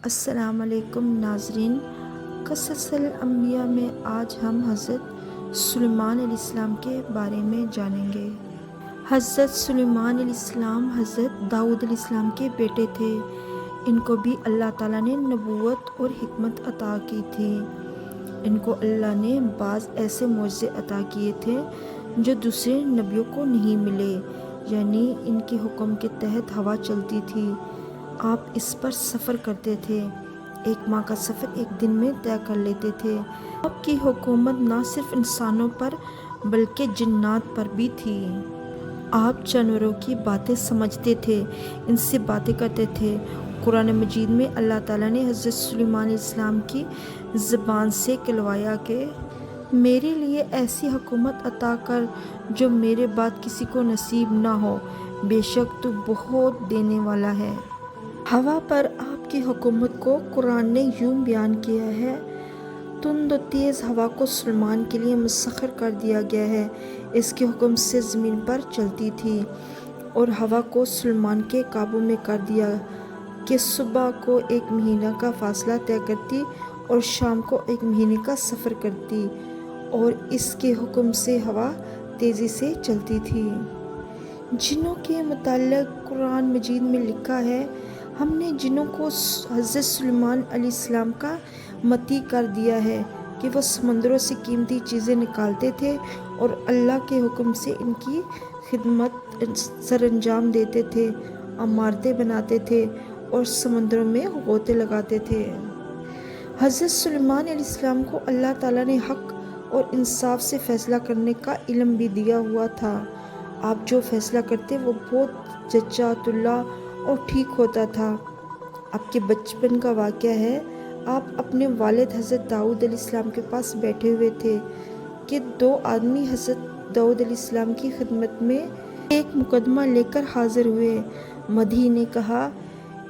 السلام علیکم ناظرین، قصص الانبیاء میں آج ہم حضرت سلیمان علیہ السلام کے بارے میں جانیں گے۔ حضرت سلیمان علیہ السلام حضرت داؤد علیہ السلام کے بیٹے تھے۔ ان کو بھی اللہ تعالیٰ نے نبوت اور حکمت عطا کی تھی۔ ان کو اللہ نے بعض ایسے معجزے عطا کیے تھے جو دوسرے نبیوں کو نہیں ملے، یعنی ان کے حکم کے تحت ہوا چلتی تھی، آپ اس پر سفر کرتے تھے، 1 ماہ کا سفر 1 دن میں طے کر لیتے تھے۔ آپ کی حکومت نہ صرف انسانوں پر بلکہ جنات پر بھی تھی۔ آپ جانوروں کی باتیں سمجھتے تھے، ان سے باتیں کرتے تھے۔ قرآن مجید میں اللہ تعالیٰ نے حضرت سلیمان علیہ السلام کی زبان سے کہلوایا کہ میرے لیے ایسی حکومت عطا کر جو میرے بعد کسی کو نصیب نہ ہو، بے شک تو بہت دینے والا ہے۔ ہوا پر آپ کی حکومت کو قرآن نے یوں بیان کیا ہے، تند و تیز ہوا کو سلیمان کے لیے مسخر کر دیا گیا ہے، اس کے حکم سے زمین پر چلتی تھی، اور ہوا کو سلیمان کے قابو میں کر دیا کہ صبح کو 1 مہینہ کا فاصلہ طے کرتی اور شام کو 1 مہینے کا سفر کرتی، اور اس کے حکم سے ہوا تیزی سے چلتی تھی۔ جنوں کے متعلق قرآن مجید میں لکھا ہے، ہم نے جنوں کو حضرت سلیمان علیہ السلام کا مطیع کر دیا ہے کہ وہ سمندروں سے قیمتی چیزیں نکالتے تھے اور اللہ کے حکم سے ان کی خدمت سر انجام دیتے تھے، عمارتیں بناتے تھے اور سمندروں میں غوطے لگاتے تھے۔ حضرت سلیمان علیہ السلام کو اللہ تعالیٰ نے حق اور انصاف سے فیصلہ کرنے کا علم بھی دیا ہوا تھا۔ آپ جو فیصلہ کرتے وہ بہت جچا تلا اور ٹھیک ہوتا تھا۔ آپ کے بچپن کا واقعہ ہے، آپ اپنے والد حضرت داؤد علیہ السلام کے پاس بیٹھے ہوئے تھے کہ 2 آدمی حضرت داؤد علیہ السلام کی خدمت میں ایک مقدمہ لے کر حاضر ہوئے۔ مدعی نے کہا،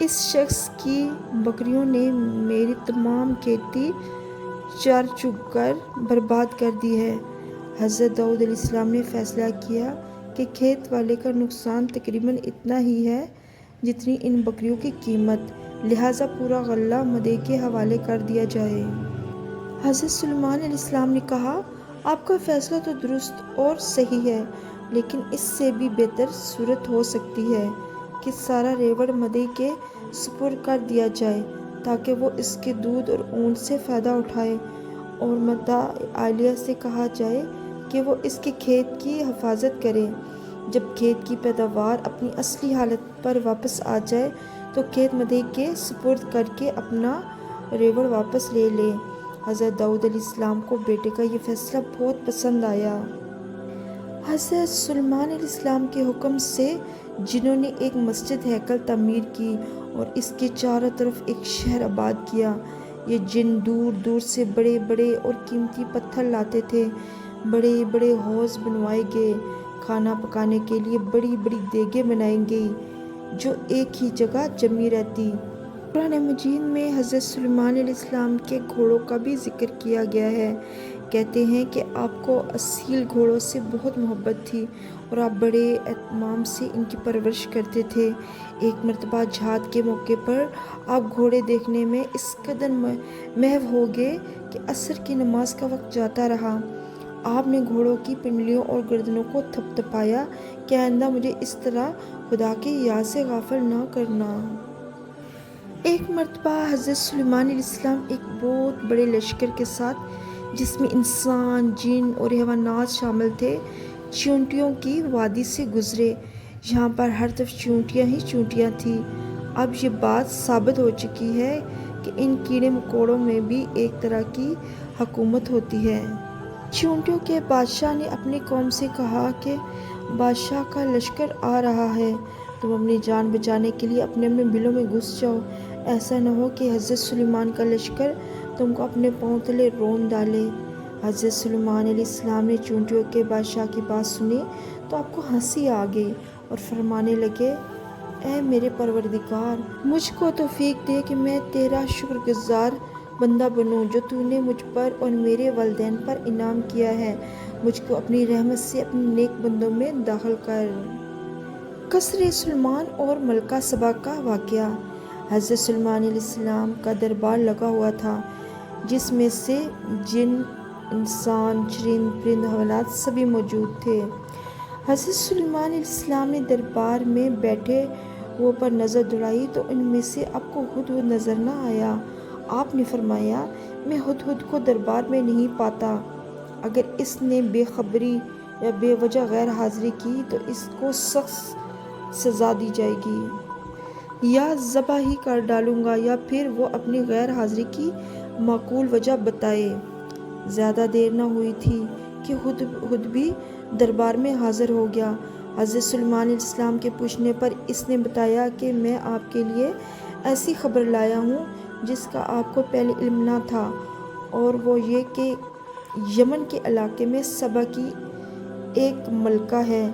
اس شخص کی بکریوں نے میری تمام کھیتی چر چگ کر برباد کر دی ہے۔ حضرت داؤد علیہ السلام نے فیصلہ کیا کہ کھیت والے کا نقصان تقریباً اتنا ہی ہے جتنی ان بکریوں کی قیمت، لہٰذا پورا غلہ مدعی کے حوالے کر دیا جائے۔ حضرت سلیمان علیہ السلام نے کہا، آپ کا فیصلہ تو درست اور صحیح ہے، لیکن اس سے بھی بہتر صورت ہو سکتی ہے کہ سارا ریوڑ مدعی کے سپرد کر دیا جائے تاکہ وہ اس کے دودھ اور اون سے فائدہ اٹھائے، اور مدعی عالیہ سے کہا جائے کہ وہ اس کے کھیت کی حفاظت کرے۔ جب کھیت کی پیداوار اپنی اصلی حالت پر واپس آ جائے تو کھیت مدعی کے سپرد کر کے اپنا ریوڑ واپس لے لے۔ حضرت داؤد علیہ السلام کو بیٹے کا یہ فیصلہ بہت پسند آیا۔ حضرت سلیمان علیہ السلام کے حکم سے جنوں نے ایک مسجد ہیکل تعمیر کی اور اس کے چاروں طرف ایک شہر آباد کیا۔ یہ جن دور دور سے بڑے بڑے اور قیمتی پتھر لاتے تھے، بڑے بڑے حوض بنوائے گئے، کھانا پکانے کے لیے بڑی بڑی دیگیں بنائی گئی جو ایک ہی جگہ جمی رہتی۔ قرآن مجید میں حضرت سلیمان علیہ السلام کے گھوڑوں کا بھی ذکر کیا گیا ہے۔ کہتے ہیں کہ آپ کو اصیل گھوڑوں سے بہت محبت تھی اور آپ بڑے اہتمام سے ان کی پرورش کرتے تھے۔ ایک مرتبہ جہاد کے موقع پر آپ گھوڑے دیکھنے میں اس قدر محو ہو گئے کہ عصر کی نماز کا وقت جاتا رہا۔ آپ نے گھوڑوں کی پنڈلیوں اور گردنوں کو تھپ تھپایا کہ آئندہ مجھے اس طرح خدا کی یاد سے غافل نہ کرنا۔ ایک مرتبہ حضرت سلیمان علیہ السلام ایک بہت بڑے لشکر کے ساتھ، جس میں انسان، جن اور حیوانات شامل تھے، چیونٹیوں کی وادی سے گزرے۔ یہاں پر ہر طرف چیونٹیاں ہی چیونٹیاں تھیں۔ اب یہ بات ثابت ہو چکی ہے کہ ان کیڑے مکوڑوں میں بھی ایک طرح کی حکومت ہوتی ہے۔ چیونٹیوں کے بادشاہ نے اپنی قوم سے کہا کہ بادشاہ کا لشکر آ رہا ہے، تم اپنی جان بچانے کے لیے اپنے اپنے بلوں میں گھس جاؤ، ایسا نہ ہو کہ حضرت سلیمان کا لشکر تم کو اپنے پاؤں تلے رون ڈالے۔ حضرت سلیمان علیہ السلام نے چیونٹیوں کے بادشاہ کی بات سنی تو آپ کو ہنسی آ گئی اور فرمانے لگے، اے میرے پروردگار، مجھ کو توفیق دے کہ میں تیرا شکر گزار بندہ بنوں جو تو نے مجھ پر اور میرے والدین پر انعام کیا ہے، مجھ کو اپنی رحمت سے اپنے نیک بندوں میں داخل کر۔ قصر سلیمان اور ملکہ سبا کا واقعہ۔ حضرت سلیمان علیہ السلام کا دربار لگا ہوا تھا، جس میں سے جن، انسان، چرند پرند، حیوانات سبھی موجود تھے۔ حضرت سلیمان علیہ السلام نے دربار میں بیٹھے وہ پر نظر دوڑائی تو ان میں سے آپ کو ہدہد نظر نہ آیا۔ آپ نے فرمایا، میں ہدہد کو دربار میں نہیں پاتا۔ اگر اس نے بے خبری یا بے وجہ غیر حاضری کی تو اس کو سخت سزا دی جائے گی، یا ذبح ہی کر ڈالوں گا، یا پھر وہ اپنی غیر حاضری کی معقول وجہ بتائے۔ زیادہ دیر نہ ہوئی تھی کہ ہدہد بھی دربار میں حاضر ہو گیا۔ حضرت سلیمان علیہ السلام کے پوچھنے پر اس نے بتایا کہ میں آپ کے لیے ایسی خبر لایا ہوں جس کا آپ کو پہلے علم نہ تھا، اور وہ یہ کہ یمن کے علاقے میں سبا کی ایک ملکہ ہے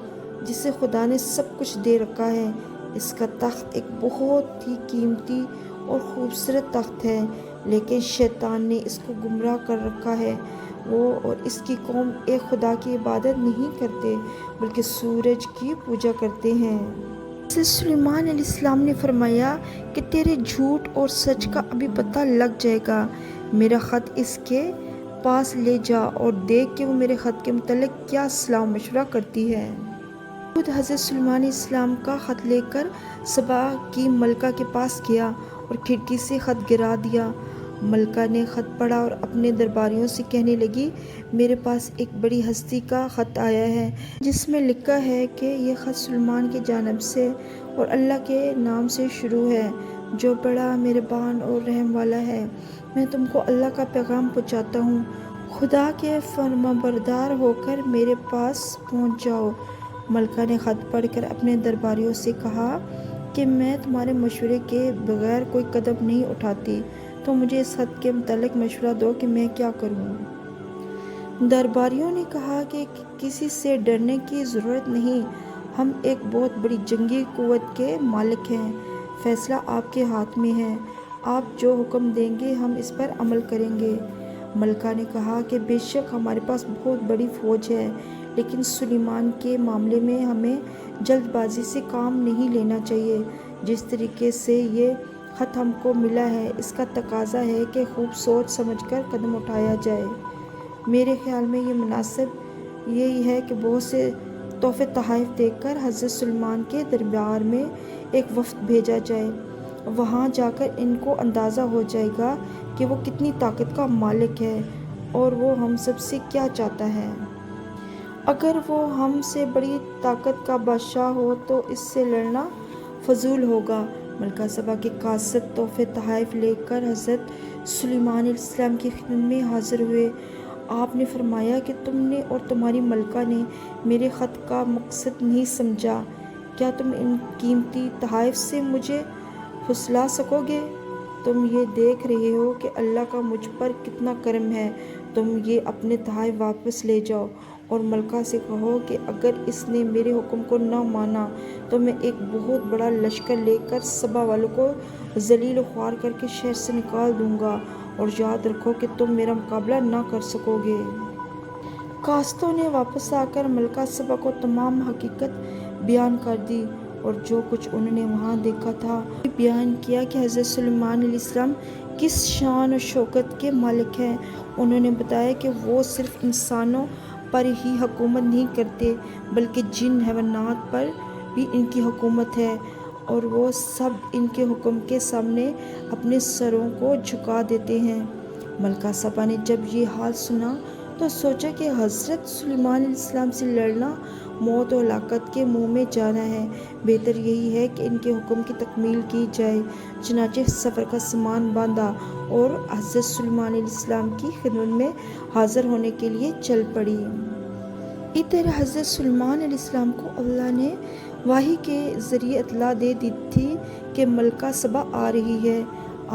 جسے خدا نے سب کچھ دے رکھا ہے۔ اس کا تخت ایک بہت ہی قیمتی اور خوبصورت تخت ہے، لیکن شیطان نے اس کو گمراہ کر رکھا ہے۔ وہ اور اس کی قوم ایک خدا کی عبادت نہیں کرتے بلکہ سورج کی پوجا کرتے ہیں۔ حضرت سلیمان علیہ السلام نے فرمایا کہ تیرے جھوٹ اور سچ کا ابھی پتہ لگ جائے گا۔ میرا خط اس کے پاس لے جا اور دیکھ کہ وہ میرے خط کے متعلق کیا صلاح مشورہ کرتی ہے۔ خود حضرت سلیمان علیہ السلام کا خط لے کر سبا کی ملکہ کے پاس گیا اور کھڑکی سے خط گرا دیا۔ ملکہ نے خط پڑھا اور اپنے درباریوں سے کہنے لگی، میرے پاس ایک بڑی ہستی کا خط آیا ہے جس میں لکھا ہے کہ یہ خط سلیمان کی جانب سے اور اللہ کے نام سے شروع ہے، جو بڑا مہربان اور رحم والا ہے۔ میں تم کو اللہ کا پیغام پہنچاتا ہوں، خدا کے فرمانبردار ہو کر میرے پاس پہنچ جاؤ۔ ملکہ نے خط پڑھ کر اپنے درباریوں سے کہا کہ میں تمہارے مشورے کے بغیر کوئی قدم نہیں اٹھاتی، تو مجھے اس خط کے متعلق مشورہ دو کہ میں کیا کروں۔ درباریوں نے کہا کہ کسی سے ڈرنے کی ضرورت نہیں، ہم ایک بہت بڑی جنگی قوت کے مالک ہیں، فیصلہ آپ کے ہاتھ میں ہے، آپ جو حکم دیں گے ہم اس پر عمل کریں گے۔ ملکہ نے کہا کہ بے شک ہمارے پاس بہت بڑی فوج ہے، لیکن سلیمان کے معاملے میں ہمیں جلد بازی سے کام نہیں لینا چاہیے۔ جس طریقے سے یہ خط ہم کو ملا ہے اس کا تقاضا ہے کہ خوب سوچ سمجھ کر قدم اٹھایا جائے۔ میرے خیال میں یہ مناسب یہی ہے کہ بہت سے تحفے تحائف دے کر حضرت سلیمان کے دربار میں ایک وفد بھیجا جائے، وہاں جا کر ان کو اندازہ ہو جائے گا کہ وہ کتنی طاقت کا مالک ہے اور وہ ہم سب سے کیا چاہتا ہے۔ اگر وہ ہم سے بڑی طاقت کا بادشاہ ہو تو اس سے لڑنا فضول ہوگا۔ ملکہ سبا کے قاصد تحفے تحائف لے کر حضرت سلیمان علیہ السلام کی خدمت میں حاضر ہوئے۔ آپ نے فرمایا کہ تم نے اور تمہاری ملکہ نے میرے خط کا مقصد نہیں سمجھا، کیا تم ان قیمتی تحائف سے مجھے پھسلا سکو گے؟ تم یہ دیکھ رہے ہو کہ اللہ کا مجھ پر کتنا کرم ہے، تم یہ اپنے تحائف واپس لے جاؤ اور ملکہ سے کہو کہ اگر اس نے میرے حکم کو نہ مانا تو میں ایک بہت بڑا لشکر لے کر سبا والوں کو ذلیل و خوار کر کے شہر سے نکال دوں گا، اور یاد رکھو کہ تم میرا مقابلہ نہ کر سکو گے۔ قاصدوں نے واپس آ کر ملکہ سبا کو تمام حقیقت بیان کر دی اور جو کچھ انہوں نے وہاں دیکھا تھا بیان کیا کہ حضرت سلیمان علیہ السلام کس شان و شوکت کے مالک ہیں۔ انہوں نے بتایا کہ وہ صرف انسانوں پر ہی حکومت نہیں کرتے بلکہ جن، حیوانات پر بھی ان کی حکومت ہے، اور وہ سب ان کے حکم کے سامنے اپنے سروں کو جھکا دیتے ہیں۔ ملکہ سبا نے جب یہ حال سنا تو سوچا کہ حضرت سلیمان علیہ السلام سے لڑنا موت و ہلاکت کے منہ میں جانا ہے، بہتر یہی ہے کہ ان کے حکم کی تکمیل کی جائے۔ چنانچہ سفر کا سامان باندھا اور حضرت سلیمان علیہ السلام کی خدمت میں حاضر ہونے کے لیے چل پڑی۔ ادھر حضرت سلیمان علیہ السلام کو اللہ نے وحی کے ذریعے اطلاع دے دی تھی کہ ملکہ سبا آ رہی ہے۔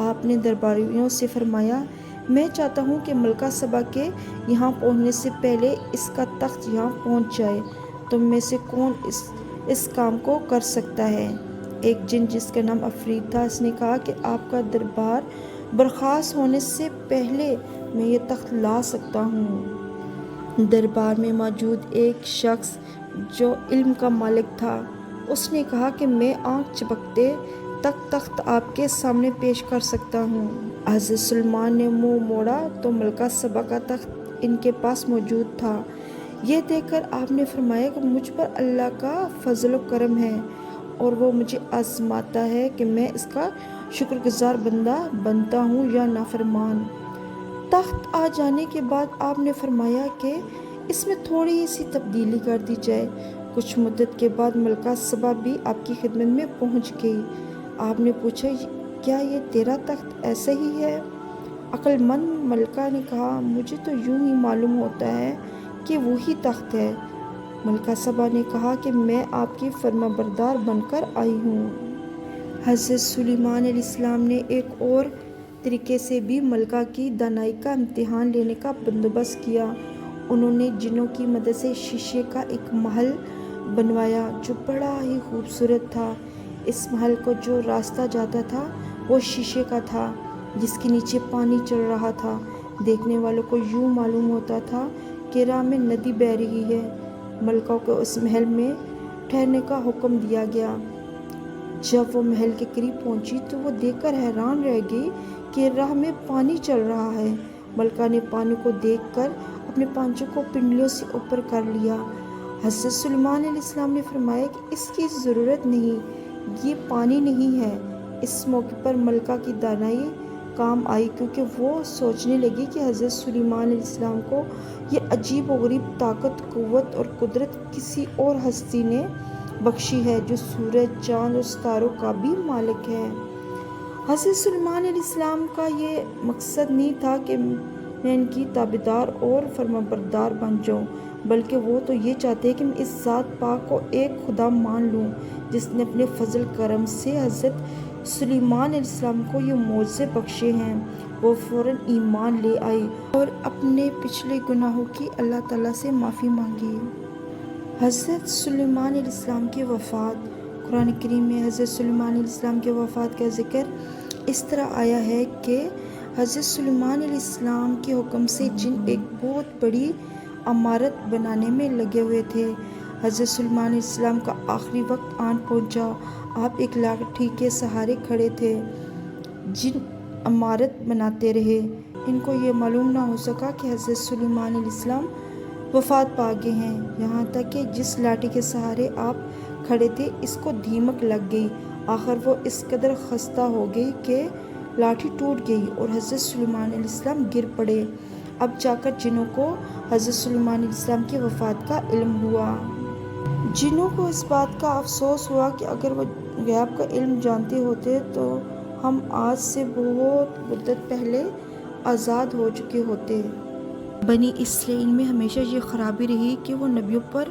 آپ نے درباریوں سے فرمایا، میں چاہتا ہوں کہ ملکہ سبا کے یہاں پہنچنے سے پہلے اس کا تخت یہاں پہنچ جائے، تم میں سے کون اس کام کو کر سکتا ہے؟ ایک جن جس کا نام عفریت تھا، اس نے کہا کہ آپ کا دربار برخاست ہونے سے پہلے میں یہ تخت لا سکتا ہوں۔ دربار میں موجود ایک شخص جو علم کا مالک تھا، اس نے کہا کہ میں آنکھ چپکتے تک تخت آپ کے سامنے پیش کر سکتا ہوں۔ حضرت سلیمان نے منہ موڑا تو ملکہ سبا کا تخت ان کے پاس موجود تھا۔ یہ دیکھ کر آپ نے فرمایا کہ مجھ پر اللہ کا فضل و کرم ہے اور وہ مجھے آزماتا ہے کہ میں اس کا شکر گزار بندہ بنتا ہوں یا نافرمان۔ تخت آ جانے کے بعد آپ نے فرمایا کہ اس میں تھوڑی سی تبدیلی کر دی جائے۔ کچھ مدت کے بعد ملکہ سبا بھی آپ کی خدمت میں پہنچ گئی۔ آپ نے پوچھا کیا یہ تیرا تخت ایسا ہی ہے؟ عقل مند ملکہ نے کہا مجھے تو یوں ہی معلوم ہوتا ہے کہ وہی تخت ہے۔ ملکہ سبا نے کہا کہ میں آپ کی فرما بردار بن کر آئی ہوں۔ حضرت سلیمان علیہ السلام نے ایک اور طریقے سے بھی ملکہ کی دانائی کا امتحان لینے کا بندوبست کیا۔ انہوں نے جنوں کی مدد سے شیشے کا ایک محل بنوایا جو بڑا ہی خوبصورت تھا۔ اس محل کو جو راستہ جاتا تھا وہ شیشے کا تھا جس کے نیچے پانی چل رہا تھا۔ دیکھنے والوں کو یوں معلوم ہوتا تھا کہ راہ میں ندی بہہ رہی ہے۔ ملکہ کو اس محل میں ٹھہرنے کا حکم دیا گیا۔ جب وہ محل کے قریب پہنچی تو وہ دیکھ کر حیران رہ گئی کہ راہ میں پانی چل رہا ہے۔ ملکہ نے پانی کو دیکھ کر اپنے پانچوں کو پنڈلیوں سے اوپر کر لیا۔ حضرت سلیمان علیہ السلام نے فرمایا کہ اس کی ضرورت نہیں، یہ پانی نہیں ہے۔ اس موقع پر ملکہ کی دانائی کام آئی کیونکہ وہ سوچنے لگی کہ حضرت سلیمان علیہ السلام کو یہ عجیب و غریب طاقت، قوت اور قدرت کسی اور ہستی نے بخشی ہے جو سورج، چاند اور ستاروں کا بھی مالک ہے۔ حضرت سلیمان علیہ السلام کا یہ مقصد نہیں تھا کہ میں ان کی تابعدار اور فرمانبردار بن جاؤں، بلکہ وہ تو یہ چاہتے کہ میں اس ذات پاک کو ایک خدا مان لوں جس نے اپنے فضل کرم سے حضرت سلیمان علیہ السلام کو یہ معجزے بخشے ہیں۔ وہ فوراً ایمان لے آئی اور اپنے پچھلے گناہوں کی اللہ تعالیٰ سے معافی مانگی۔ حضرت سلیمان علیہ السلام کی وفات۔ قرآن کریم میں حضرت سلیمان علیہ السلام کی وفات کا ذکر اس طرح آیا ہے کہ حضرت سلیمان علیہ السلام کے حکم سے جن ایک بہت بڑی عمارت بنانے میں لگے ہوئے تھے۔ حضرت سلیمان علیہ السلام کا آخری وقت آن پہنچا۔ آپ ایک لاٹھی کے سہارے کھڑے تھے۔ جن عمارت بناتے رہے، ان کو یہ معلوم نہ ہو سکا کہ حضرت سلیمان علیہ السلام وفات پا گئے ہیں، یہاں تک کہ جس لاٹھی کے سہارے آپ کھڑے تھے اس کو دھمک لگ گئی۔ آخر وہ اس قدر خستہ ہو گئی کہ لاٹھی ٹوٹ گئی اور حضرت سلیمان علیہ السلام گر پڑے۔ اب جا کر جنوں کو حضرت سلیمان علیہ السلام کی وفات کا علم ہوا۔ جنوں کو اس بات کا افسوس ہوا کہ اگر وہ غیب کا علم جانتے ہوتے تو ہم آج سے بہت مدت پہلے آزاد ہو چکے ہوتے۔ بنی اسرائیل میں ہمیشہ یہ خرابی رہی کہ وہ نبیوں پر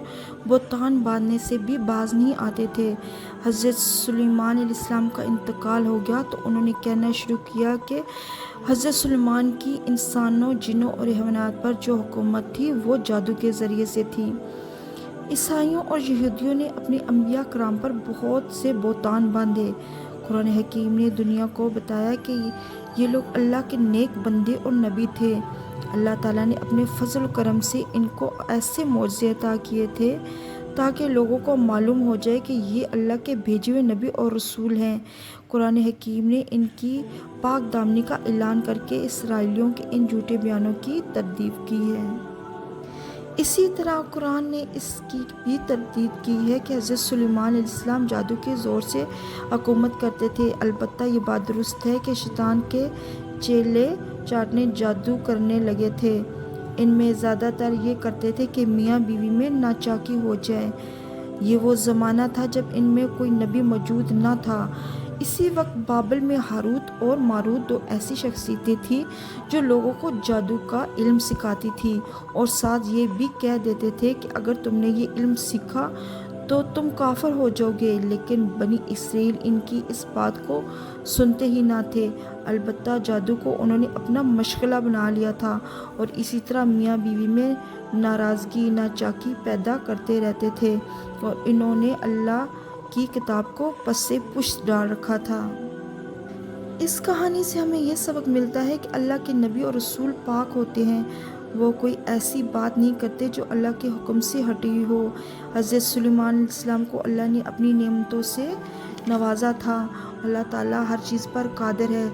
بہتان باندھنے سے بھی باز نہیں آتے تھے۔ حضرت سلیمان علیہ السلام کا انتقال ہو گیا تو انہوں نے کہنا شروع کیا کہ حضرت سلیمان کی انسانوں، جنوں اور حیوانات پر جو حکومت تھی وہ جادو کے ذریعے سے تھی۔ عیسائیوں اور یہودیوں نے اپنے انبیاء کرام پر بہت سے بہتان باندھے۔ قرآن حکیم نے دنیا کو بتایا کہ یہ لوگ اللہ کے نیک بندے اور نبی تھے۔ اللہ تعالیٰ نے اپنے فضل و کرم سے ان کو ایسے معجزے عطا کیے تھے تاکہ لوگوں کو معلوم ہو جائے کہ یہ اللہ کے بھیجے ہوئے نبی اور رسول ہیں۔ قرآن حکیم نے ان کی پاک دامنی کا اعلان کر کے اسرائیلیوں کے ان جھوٹے بیانوں کی تردید کی ہے۔ اسی طرح قرآن نے اس کی بھی تردید کی ہے کہ حضرت سلیمان علیہ السلام جادو کے زور سے حکومت کرتے تھے۔ البتہ یہ بات درست ہے کہ شیطان کے چیلے چاٹنے جادو کرنے لگے تھے۔ ان میں زیادہ تر یہ کرتے تھے کہ میاں بیوی میں ناچاکی ہو جائے۔ یہ وہ زمانہ تھا جب ان میں کوئی نبی موجود نہ تھا۔ اسی وقت بابل میں ہاروت اور ماروت دو ایسی شخصیتیں تھیں جو لوگوں کو جادو کا علم سکھاتی تھیں اور ساتھ یہ بھی کہہ دیتے تھے کہ اگر تم نے یہ علم سیکھا تو تم کافر ہو جاؤ گے، لیکن بنی اسرائیل ان کی اس بات کو سنتے ہی نہ تھے۔ البتہ جادو کو انہوں نے اپنا مشغلہ بنا لیا تھا اور اسی طرح میاں بیوی میں ناراضگی، ناچاکی پیدا کرتے رہتے تھے اور انہوں نے اللہ کی کتاب کو پس پشت ڈال رکھا تھا۔ اس کہانی سے ہمیں یہ سبق ملتا ہے کہ اللہ کے نبی اور رسول پاک ہوتے ہیں، وہ کوئی ایسی بات نہیں کرتے جو اللہ کے حکم سے ہٹی ہو۔ حضرت سلیمان علیہ السلام کو اللہ نے اپنی نعمتوں سے نوازا تھا اللہ تعالیٰ ہر چیز پر قادر ہے،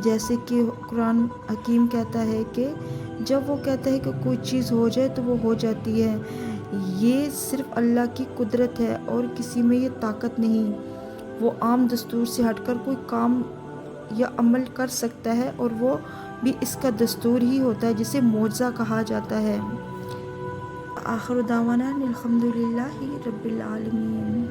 جیسے کہ قرآن حکیم کہتا ہے کہ جب وہ کہتا ہے کہ کوئی چیز ہو جائے تو وہ ہو جاتی ہے۔ یہ صرف اللہ کی قدرت ہے اور کسی میں یہ طاقت نہیں۔ وہ عام دستور سے ہٹ کر کوئی کام یا عمل کر سکتا ہے، اور وہ بھی اس کا دستور ہی ہوتا ہے جسے معجزہ کہا جاتا ہے۔ آخر دعوانا الحمدللہ رب العالمین۔